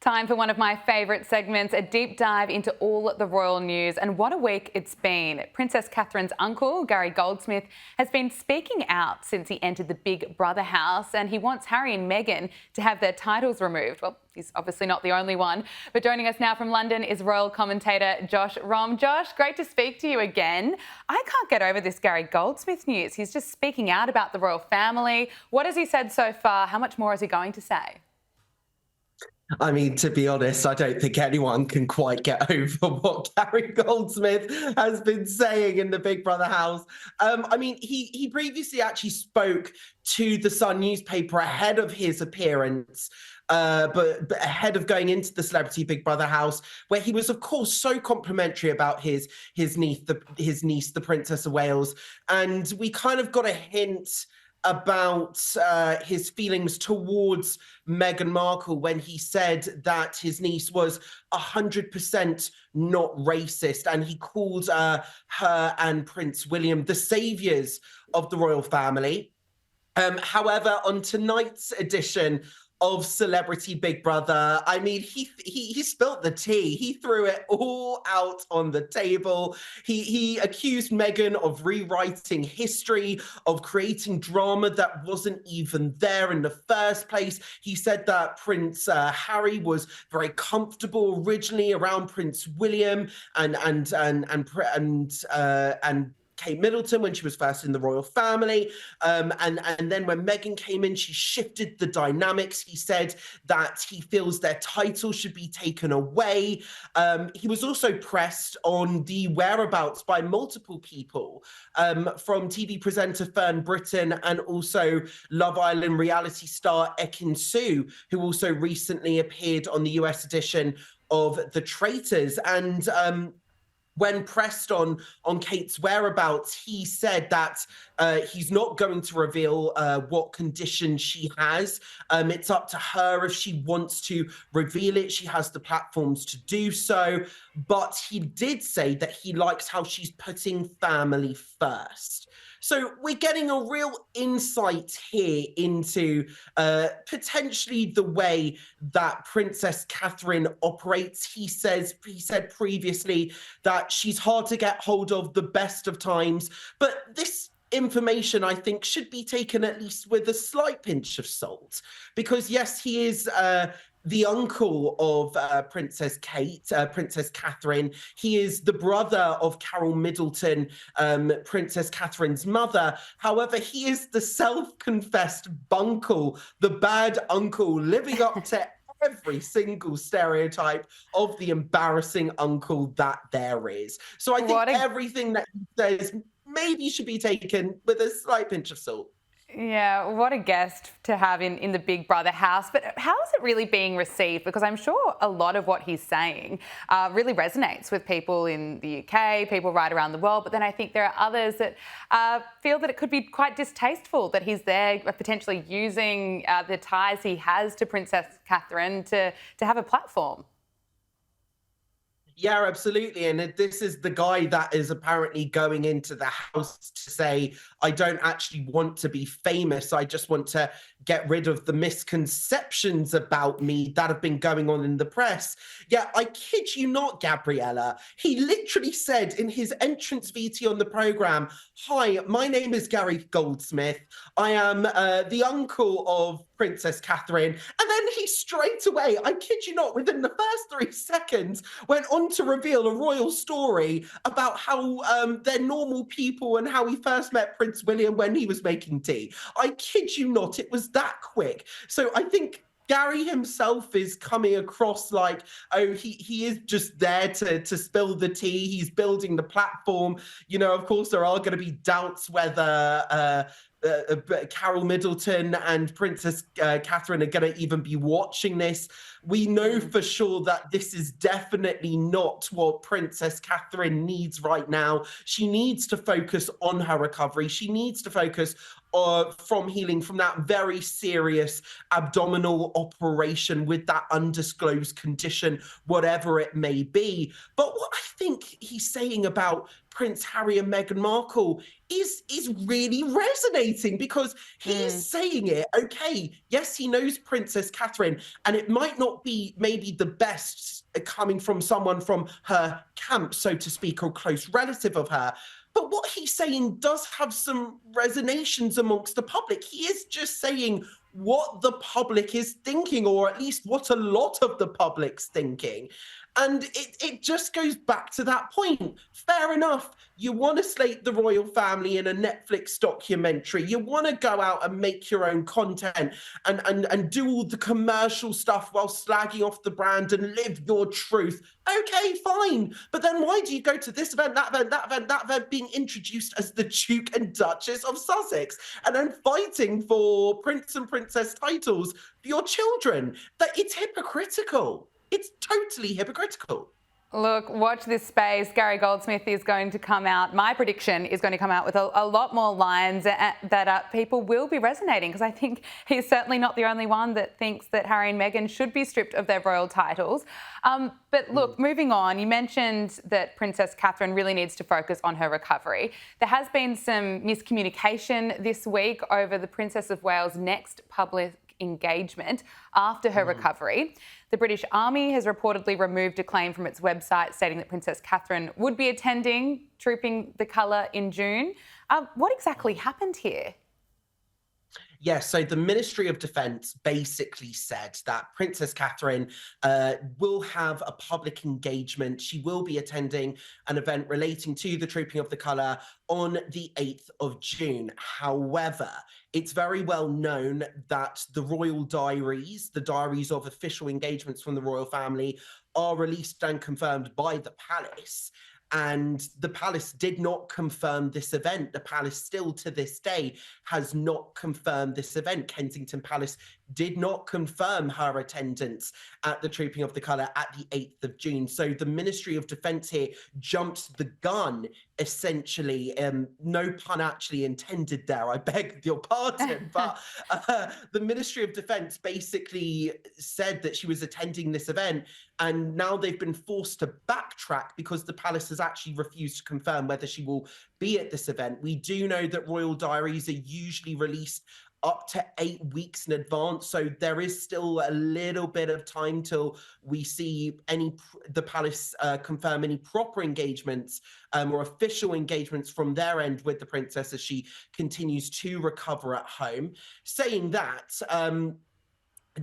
Time for one of my favourite segments, a deep dive into all the royal news. And what a week it's been. Princess Catherine's uncle, Gary Goldsmith, has been speaking out since he entered the Big Brother house, and he wants Harry and Meghan to have their titles removed. Well, he's obviously not the only one. But joining us now from London is royal commentator Josh Rom. Josh, great to speak to you again. I can't get over this Gary Goldsmith news. He's just speaking out about the royal family. What has he said so far? How much more is he going to say? I mean, to be honest, I don't think anyone can quite get over what Gary Goldsmith has been saying in the Big Brother house. I mean, he previously actually spoke to the Sun newspaper ahead of his appearance, but ahead of going into the Celebrity Big Brother house, where he was, of course, so complimentary about his niece, the Princess of Wales, and we kind of got a hint about his feelings towards Meghan Markle when he said that his niece was 100% not racist, and he called her and Prince William the saviors of the royal family. However, on tonight's edition of Celebrity Big Brother, I mean, he spilt the tea. He threw it all out on the table. He accused Meghan of rewriting history, of creating drama that wasn't even there in the first place. He said that Prince Harry was very comfortable originally around Prince William and Kate Middleton when she was first in the royal family. And then when Meghan came in, she shifted the dynamics. He said that he feels their title should be taken away. He was also pressed on the whereabouts by multiple people, from TV presenter Fern Britton and also Love Island reality star Ekin Su, who also recently appeared on the US edition of The Traitors. And when pressed on Kate's whereabouts, he said that he's not going to reveal what condition she has. It's up to her if she wants to reveal it. She has the platforms to do so. But he did say that he likes how she's putting family first. So we're getting a real insight here into potentially the way that Princess Catherine operates. He said previously that she's hard to get hold of the best of times, but this information, I think, should be taken at least with a slight pinch of salt, because yes, he is the uncle of Princess Catherine. He is the brother of Carol Middleton, Princess Catherine's mother. However, he is the self-confessed bunkle, the bad uncle, living up to every single stereotype of the embarrassing uncle that there is. So I think everything that he says maybe should be taken with a slight pinch of salt. Yeah, what a guest to have in the Big Brother house. But how is it really being received? Because I'm sure a lot of what he's saying really resonates with people in the UK, people right around the world. But then I think there are others that feel that it could be quite distasteful that he's there potentially using the ties he has to Princess Catherine to have a platform. Yeah, absolutely. And this is the guy that is apparently going into the house to say, I don't actually want to be famous. I just want to get rid of the misconceptions about me that have been going on in the press. Yeah, I kid you not, Gabriella. He literally said in his entrance VT on the program, hi, my name is Gary Goldsmith. I am the uncle of Princess Catherine. And then he straight away, I kid you not, within the first 3 seconds, went on to reveal a royal story about how they're normal people and how he first met Prince William when he was making tea. I kid you not, it was that quick. So I think Gary himself is coming across like, oh, he is just there to spill the tea. He's building the platform. You know, of course, there are going to be doubts whether Carol Middleton and Princess Catherine are going to even be watching this. We know for sure that this is definitely not what Princess Catherine needs right now. She needs to focus on her recovery. She needs to focus from healing from that very serious abdominal operation with that undisclosed condition, whatever it may be. But what I think he's saying about Prince Harry and Meghan Markle is really resonating, because he's saying it, okay, yes, he knows Princess Catherine, and it might not be maybe the best coming from someone from her camp, so to speak, or close relative of her. But what he's saying does have some resonations amongst the public. He is just saying what the public is thinking, or at least what a lot of the public's thinking. And it just goes back to that point. Fair enough. You want to slate the royal family in a Netflix documentary. You want to go out and make your own content and do all the commercial stuff while slagging off the brand and live your truth. Okay, fine. But then why do you go to this event, that event, that event, that event, being introduced as the Duke and Duchess of Sussex, and then fighting for Prince and Princess titles for your children? That it's hypocritical. It's totally hypocritical. Look, watch this space. Gary Goldsmith is going to come out. My prediction is going to come out with a lot more lines that people will be resonating, because I think he's certainly not the only one that thinks that Harry and Meghan should be stripped of their royal titles. But look, moving on, you mentioned that Princess Catherine really needs to focus on her recovery. There has been some miscommunication this week over the Princess of Wales' next public engagement after her recovery. The British Army has reportedly removed a claim from its website stating that Princess Catherine would be attending Trooping the Colour in June. What exactly happened here? Yes, so the Ministry of Defence basically said that Princess Catherine will have a public engagement. She will be attending an event relating to the Trooping of the Colour on the 8th of June. However, it's very well known that the royal diaries, the diaries of official engagements from the royal family, are released and confirmed by the palace. And the palace did not confirm this event. The palace still to this day has not confirmed this event. Kensington Palace did not confirm her attendance at the Trooping of the Colour at the 8th of June. So the Ministry of Defence here jumped the gun, essentially. No pun actually intended there, I beg your pardon. But the Ministry of Defence basically said that she was attending this event, and now they've been forced to backtrack because the palace has actually refused to confirm whether she will be at this event. We do know that royal diaries are usually released up to 8 weeks in advance, so there is still a little bit of time till we see the palace confirm any proper engagements or official engagements from their end with the princess as she continues to recover at home. Saying that,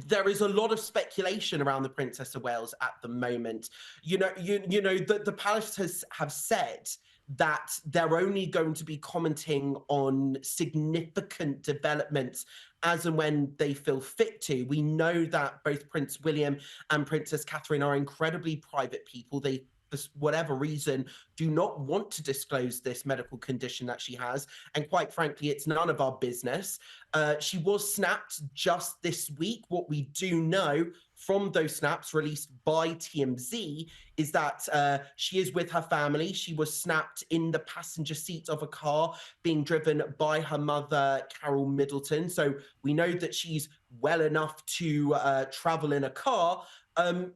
there is a lot of speculation around the Princess of Wales at the moment. The palace have said that they're only going to be commenting on significant developments as and when they feel fit to. We know that both Prince William and Princess Catherine are incredibly private people. They, for whatever reason, do not want to disclose this medical condition that she has. And quite frankly, it's none of our business. She was snapped just this week. What we do know from those snaps released by TMZ is that she is with her family. She was snapped in the passenger seat of a car being driven by her mother, Carol Middleton. So we know that she's well enough to travel in a car.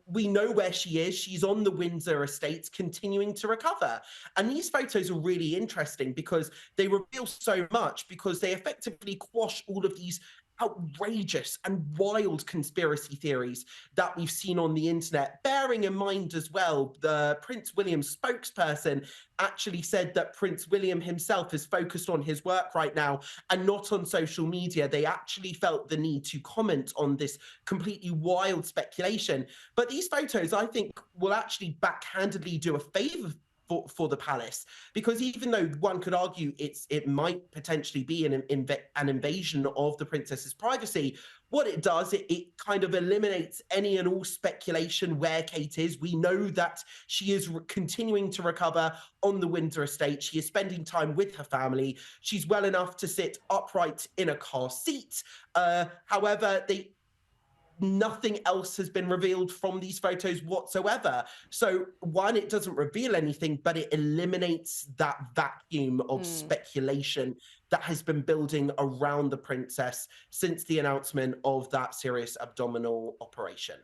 We know where she is. She's on the Windsor estates, continuing to recover. And these photos are really interesting because they reveal so much, because they effectively quash all of these outrageous and wild conspiracy theories that we've seen on the internet. Bearing in mind as well, the Prince William spokesperson actually said that Prince William himself is focused on his work right now and not on social media. They actually felt the need to comment on this completely wild speculation. But these photos, I think, will actually backhandedly do a favor for the palace, because even though one could argue it might potentially be an invasion of the princess's privacy, what it does, it kind of eliminates any and all speculation where Kate is. We know that she is continuing to recover on the Windsor estate. She is spending time with her family. She's well enough to sit upright in a car seat. However, nothing else has been revealed from these photos whatsoever. So one, it doesn't reveal anything, but it eliminates that vacuum of speculation that has been building around the princess since the announcement of that serious abdominal operation.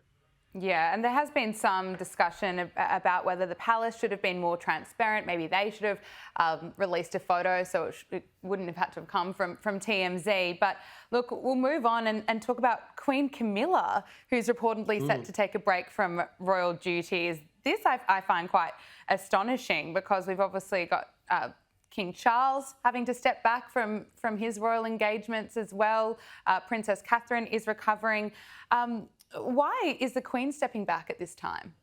Yeah, and there has been some discussion about whether the palace should have been more transparent. Maybe they should have released a photo so it wouldn't have had to have come from TMZ. But look, we'll move on and talk about Queen Camilla, who's reportedly set to take a break from royal duties. This I find quite astonishing because we've obviously got King Charles having to step back from his royal engagements as well. Princess Catherine is recovering. Why is the Queen stepping back at this time?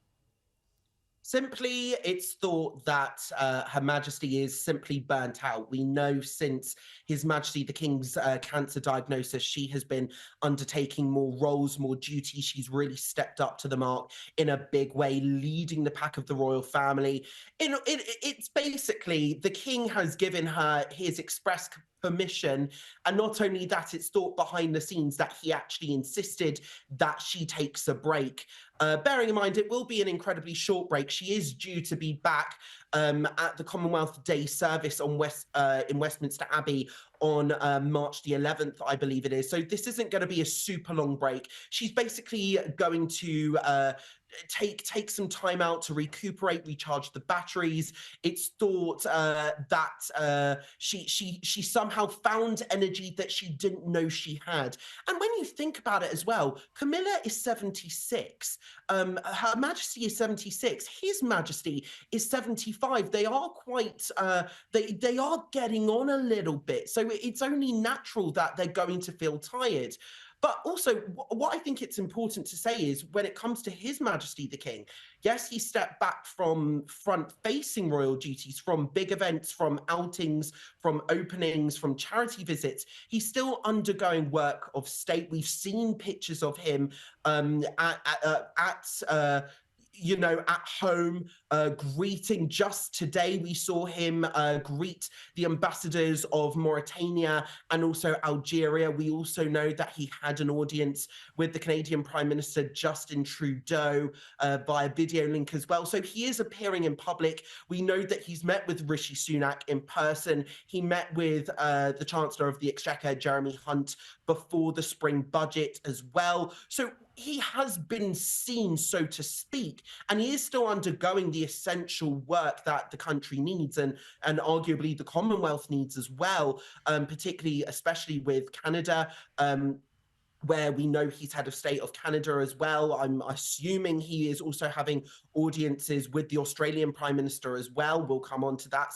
Simply, it's thought that Her Majesty is simply burnt out. We know since His Majesty the King's cancer diagnosis, she has been undertaking more roles, more duties. She's really stepped up to the mark in a big way, leading the pack of the royal family. It's basically the King has given her his express permission, and not only that, it's thought behind the scenes that he actually insisted that she takes a break. Bearing in mind, it will be an incredibly short break. She is due to be back at the Commonwealth Day service on in Westminster Abbey on March the 11th, I believe it is. So this isn't going to be a super long break. She's basically going to take some time out to recuperate, recharge the batteries. It's thought that she somehow found energy that she didn't know she had. And when you think about it as well, Camilla is 76. Her Majesty is 76. His Majesty is 75. They are quite they are getting on a little bit. So it's only natural that they're going to feel tired. But also, what I think it's important to say is when it comes to His Majesty the King, yes, he stepped back from front-facing royal duties, from big events, from outings, from openings, from charity visits. He's still undergoing work of state. We've seen pictures of him at home, greeting. Just today, we saw him greet the ambassadors of Mauritania and also Algeria. We also know that he had an audience with the Canadian Prime Minister Justin Trudeau via video link as well. So he is appearing in public. We know that he's met with Rishi Sunak in person. He met with the Chancellor of the Exchequer, Jeremy Hunt, before the spring budget as well. So he has been seen, so to speak, and he is still undergoing the essential work that the country needs and arguably the Commonwealth needs as well, particularly, especially with Canada. Where we know he's head of state of Canada as well. I'm assuming he is also having audiences with the Australian Prime Minister as well. We'll come on to that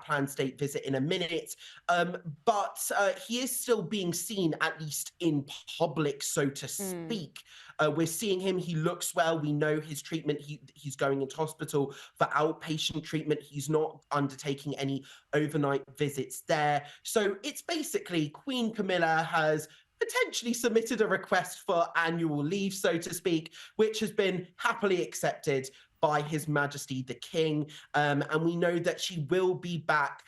planned state visit in a minute. But he is still being seen, at least in public, so to speak. We're seeing him. He looks well. We know his treatment. He's going into hospital for outpatient treatment. He's not undertaking any overnight visits there. So it's basically Queen Camilla has potentially submitted a request for annual leave, so to speak, which has been happily accepted by His Majesty the King. And we know that she will be back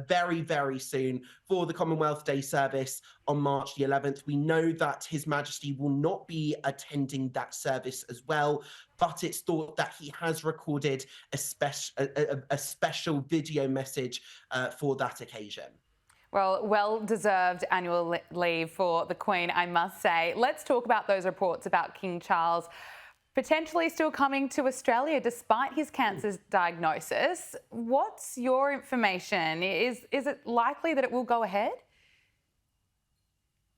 very, very soon for the Commonwealth Day service on March the 11th. We know that His Majesty will not be attending that service as well, but it's thought that he has recorded a special video message for that occasion. Well, well-deserved annual leave for the Queen, I must say. Let's talk about those reports about King Charles potentially still coming to Australia despite his cancer diagnosis. What's your information? Is it likely that it will go ahead?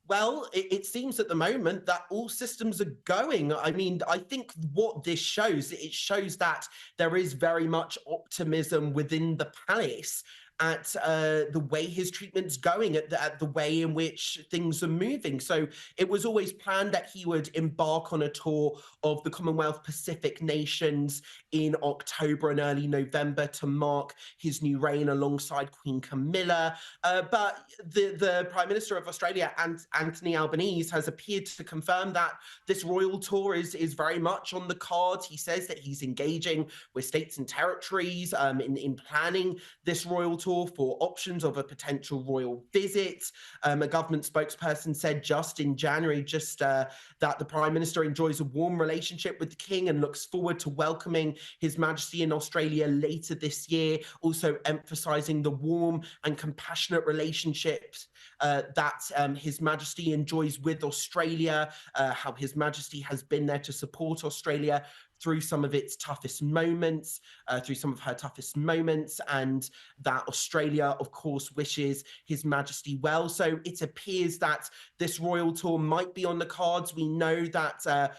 Well, it seems at the moment that all systems are going. I mean, I think what this shows, it shows that there is very much optimism within the palace at the way his treatment's going, at the way in which things are moving. So it was always planned that he would embark on a tour of the Commonwealth Pacific nations in October and early November to mark his new reign alongside Queen Camilla. But the Prime Minister of Australia, Anthony Albanese, has appeared to confirm that this royal tour is very much on the cards. He says that he's engaging with states and territories in planning this royal tour. tour for options of a potential royal visit. A government spokesperson said just in January, that the Prime Minister enjoys a warm relationship with the King and looks forward to welcoming His Majesty in Australia later this year, also emphasising the warm and compassionate relationships that His Majesty enjoys with Australia, how His Majesty has been there to support Australia through some of its toughest moments, through some of her toughest moments, and that Australia, of course, wishes His Majesty well. So it appears that this royal tour might be on the cards. We know that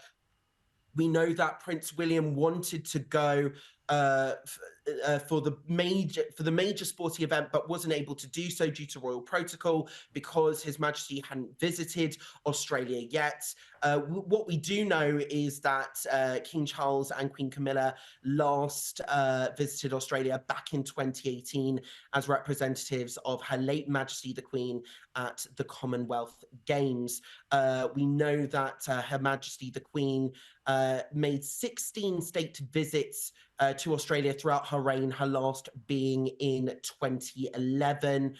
Prince William wanted to go for the major sporting event, but wasn't able to do so due to royal protocol because His Majesty hadn't visited Australia yet. What we do know is that King Charles and Queen Camilla last visited Australia back in 2018 as representatives of Her late Majesty the Queen at the Commonwealth Games. We know that Her Majesty the Queen made 16 state visits to Australia throughout her reign, her last being in 2011.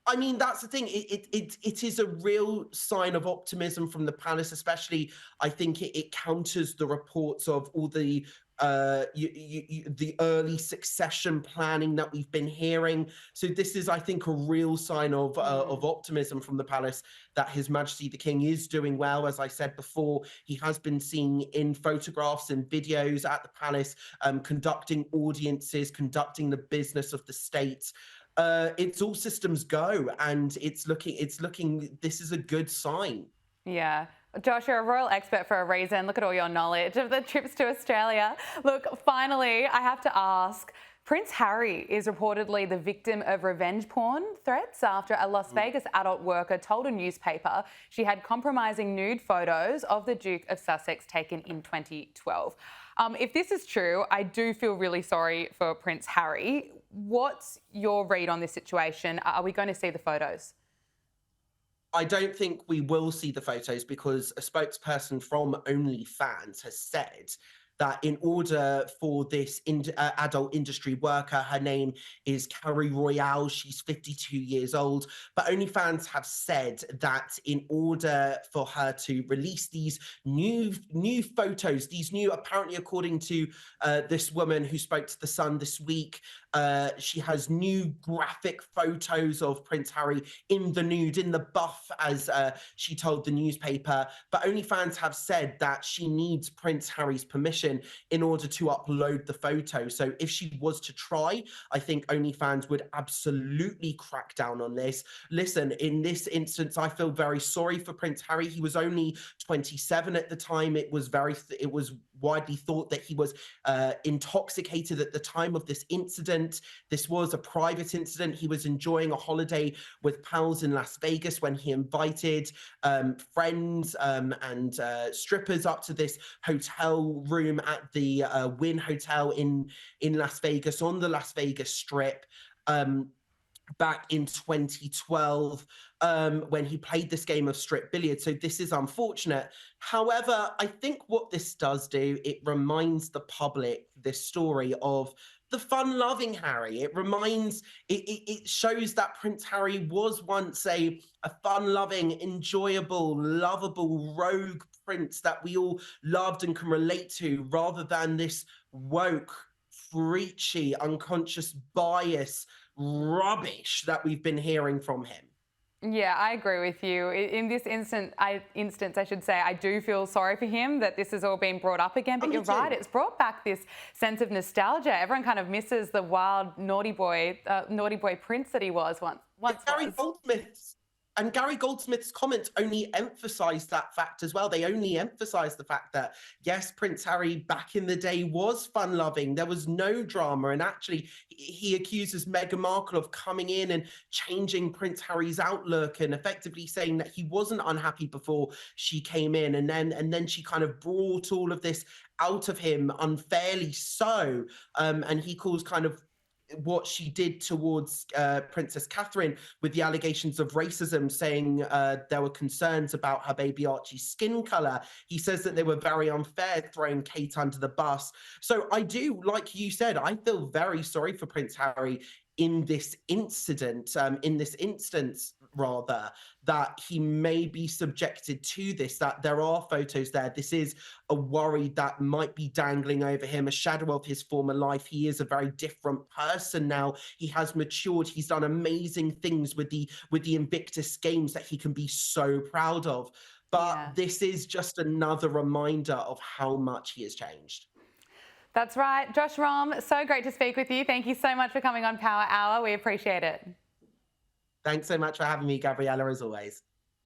I mean, that's the thing. It is a real sign of optimism from the palace, especially. I think it counters the reports of all the the early succession planning that we've been hearing. So this is, I think, a real sign of optimism from the palace that His Majesty the King is doing well. As I said before, he has been seen in photographs and videos at the palace, conducting audiences, conducting the business of the state. It's all systems go, and it's looking. This is a good sign. Yeah. Josh, you're a royal expert for a reason. Look at all your knowledge of the trips to Australia. Look, finally, I have to ask, Prince Harry is reportedly the victim of revenge porn threats after a Las Vegas adult worker told a newspaper she had compromising nude photos of the Duke of Sussex taken in 2012. If this is true, I do feel really sorry for Prince Harry. What's your read on this situation? Are we going to see the photos? I don't think we will see the photos because a spokesperson from OnlyFans has said that in order for this adult industry worker, her name is Carrie Royale, she's 52 years old, but OnlyFans have said that in order for her to release these new photos, apparently according to this woman who spoke to The Sun this week, she has new graphic photos of Prince Harry in the nude, in the buff, as she told the newspaper. But OnlyFans have said that she needs Prince Harry's permission in order to upload the photo. So if she was to try, I think OnlyFans would absolutely crack down on this. Listen, in this instance, I feel very sorry for Prince Harry. He was only 27 at the time. It was widely thought that he was intoxicated at the time of this incident. This was a private incident. He was enjoying a holiday with pals in Las Vegas when he invited friends and strippers up to this hotel room at the Wynn Hotel in Las Vegas, on the Las Vegas Strip. Back in 2012, when he played this game of strip billiards. So this is unfortunate. However, I think what this does do, it reminds the public this story of the fun-loving Harry. It shows that Prince Harry was once a fun-loving, enjoyable, lovable rogue prince that we all loved and can relate to, rather than this woke, preachy, unconscious bias rubbish that we've been hearing from him. Yeah, I agree with you. In this instance, I should say, I do feel sorry for him that this has all been brought up again. But you're right, it's brought back this sense of nostalgia. Everyone kind of misses the wild, naughty boy prince that he was once. Gary Goldsmith's comments only emphasise that fact as well. They only emphasise the fact that, yes, Prince Harry back in the day was fun-loving. There was no drama. And actually, he accuses Meghan Markle of coming in and changing Prince Harry's outlook and effectively saying that he wasn't unhappy before she came in. And then she kind of brought all of this out of him unfairly so. And he calls kind of what she did towards Princess Catherine with the allegations of racism, saying there were concerns about her baby Archie's skin color. He says that they were very unfair, throwing Kate under the bus. So I do, like you said, I feel very sorry for Prince Harry. in this incident, in this instance, rather, that he may be subjected to this, that there are photos there. This is a worry that might be dangling over him, a shadow of his former life. He is a very different person now. He has matured. He's done amazing things with the Invictus Games that he can be so proud of. But Yeah. this is just another reminder of how much he has changed. That's right. Josh Rom, so great to speak with you. Thank you so much for coming on Power Hour. We appreciate it. Thanks so much for having me, Gabriella, as always.